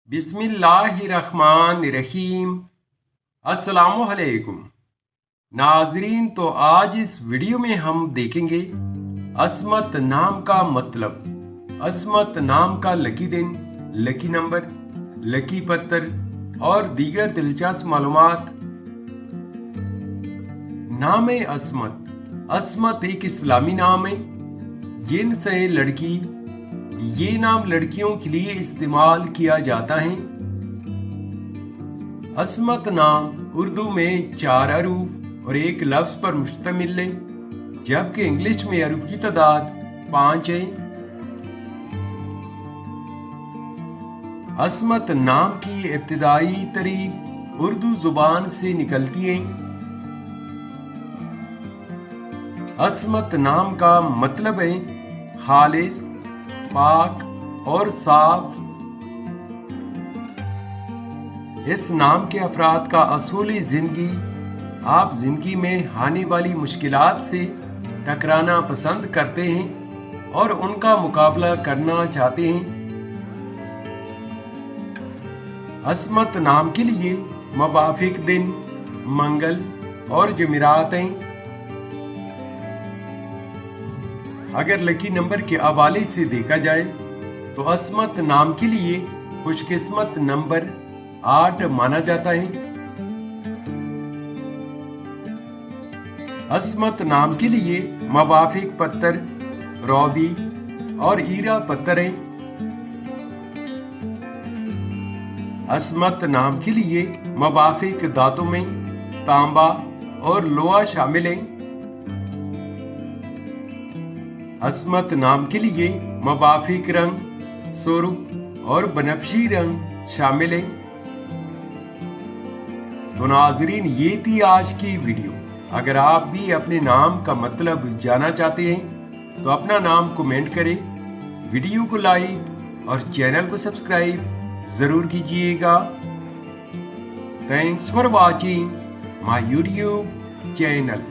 बिस्मिल्लाहिर्रहमानिर्रहीम। अस्सलामुअलैकुम नाजरीन, तो आज इस वीडियो में हम देखेंगे अस्मत नाम का मतलब, अस्मत नाम का लकी दिन, लकी नंबर, लकी पत्थर और दीगर दिलचस्प मालूमात। नाम अस्मत। अस्मत एक इस्लामी नाम है, जिन्स है लड़की। ये नाम लड़कियों के लिए इस्तेमाल किया जाता है। अस्मत नाम उर्दू में 4 हरूफ और एक लफ्ज पर मुश्तमिल है, जबकि इंग्लिश में हरूफ की तादाद 5 है। अस्मत नाम की इब्तिदाई तारीफ उर्दू जुबान से निकलती है। अस्मत नाम का मतलब है खालिस, पाक और साफ। इस नाम के अफराद का असूली जिंदगी, आप जिंदगी में आने वाली मुश्किलात से टकराना पसंद करते हैं और उनका मुकाबला करना चाहते हैं। अस्मत नाम के लिए मुवाफिक दिन मंगल और जुमेरात हैं। अगर लकी नंबर के हवाले से देखा जाए तो अस्मत नाम के लिए खुशकिस्मत नंबर 8 माना जाता है। अस्मत नाम के लिए मुवाफिक पत्थर रोबी और हीरा पत्थर है। अस्मत नाम के लिए मुवाफिक धातु में तांबा और लोहा शामिल है। अस्मत नाम के लिए मुवाफिक रंग सुर्ख और बनफशी रंग शामिल है। तो नाजरीन, ये थी आज की वीडियो। अगर आप भी अपने नाम का मतलब जानना चाहते हैं तो अपना नाम कमेंट करें, वीडियो को लाइक और चैनल को सब्सक्राइब जरूर कीजिएगा। Thanks for watching my YouTube channel.